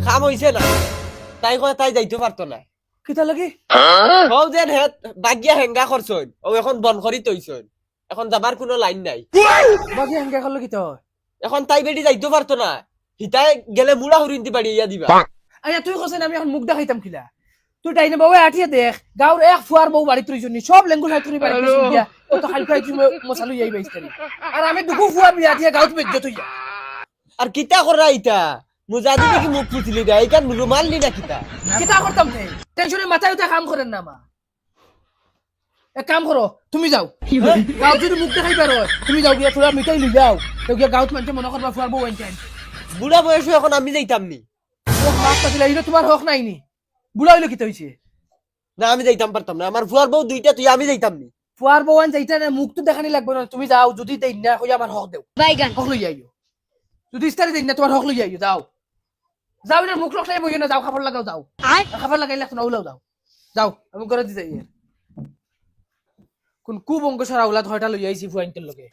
কাম হইছে না তাই কয় তাই যাইতে পারতো না কিতা লাগি হও যেন হেত বাগিয়া হেঙ্গা করছইন ও এখন বন করি তৈছইন এখন যাবার কোনো লাইন নাই বাকি হেঙ্গা করলো কিতা হয় এখন তাই বেটি যাইতে পারতো না হিতাই গেলে মুড়া হুরিন্তি বাড়ি ইয়া দিবা আয়া তুই কছেন আমি এখন মুখ দেখাইতাম খিলা তুই টাইনে বাবু আঠিয়ে দেখ গাঁর এক ফুয়ার বউ বাড়ি তুইছনি সব লেঙ্গুল হাই তুই বাড়ি তুই দিয়া ও তো খালি খাই তুই মশালু যাই বাইস্তারি আর আমি দুকু ফুয়ার বিয়া দিয়ে গাঁত বেজ্জ তুই আর কিতা করা ইটা মুজাদি দেখি মুখ ফুটিলি না এইখান রুমাল নি না কিতা কিতা করতাম নে টেনশনে মাথায় উঠে কাম করেন না মা এক কাম করো তুমি যাও গাঁত যদি মুখ দেখাই পারো তুমি যাও গিয়া তোরা মিঠাই লই যাও তো গিয়া গাঁত মানুষে মনে করবা ফুয়ার বউ আনতে বুড়া বয়স এখন আমি যাইতাম নি মাছ পাতিলা এটা তোমার হক নাই নি বুড়া হইলো কিতা হইছে না আমি যাইতাম পারতাম না আমার ফুয়ার বউ দুইটা তুই আমি যাইতাম নি ফুয়ার বউ আন যাইতা না মুখ তো দেখানি লাগবে না তুমি যাও যদি দেই না কই আমার হক দেও বাইগান হক লই আইও যদি ইস্তারি দেই না তোমার হক লই আইও যাও যাও না মুখ লখলাই বইও না যাও খাবার লাগাও যাও খাবার লাগাইলে না উলাও যাও যাও আমি করে দি যাই কোন কুবঙ্গ সারা উলাদ হয়টা লই আইছি ফুয়াইন্টের লগে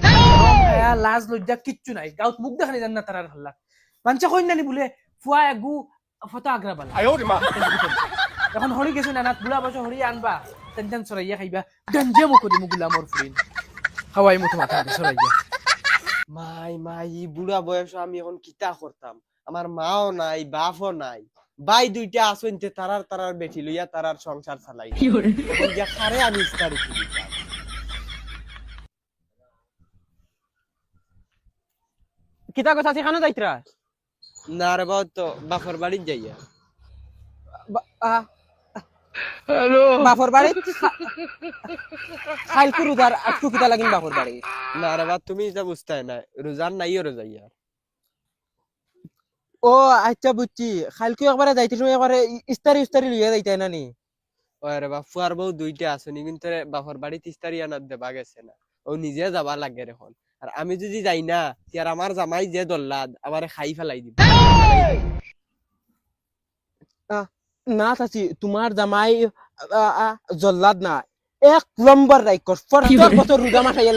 আয়া লাজ লজ্জা কিচ্ছু নাই গাউত মুখ দেখানি জান না তারার হল্লা পাঞ্চা কই নানি বলে ফুয়া আগু ফটা আগ্রাবালা এখন হরি গেছে না বুড়া বছর হরি আনবা টেনশন সরাইয়া খাইবা গঞ্জে মুখ দি মুগুলা মোর ফ্রেন্ড হাওয়াই মুখ মাথা সরাইয়া মাই মাই ই বুড়া বয়স আমি এখন কিতা করতাম আমার মাও নাই বাপও নাই বাই দুইটা আসইনতে তারার তারার বেটি লইয়া তারার সংসার চালাই এখন গিয়া খারে আমি ইস্তারি করি কিতা কথা সেখানে যাইতরা না রে বাবা তো বাপর বাড়ি যাইয়া বাপর বাড়ি খাইলকু রুদার আটকু কিতা লাগিন বাপর বাড়ি না রে বাবা তুমি যা বুঝতে না রোজার নাইও রোজাইয়া ও আচ্ছা বুঝছি খাইলকু একবারে যাইতে সময় একবারে ইস্তারি ইস্তারি লইয়া যাইতে না নি ওই রে বাবা ফুয়ার বউ দুইটা আসনি কিন্তু বাপর বাড়িতে ইস্তারি আনার দেবা গেছে না ও নিজে যাবা লাগে এখন আর আমি যদি যাই না আর আমার জামাই যে দল্লাদ আমারে খাই ফেলাই দিব না চাচি তোমার জামাই জল্লাদ না এক নম্বর রাইকর ফরতর বছর রুদা মাথায়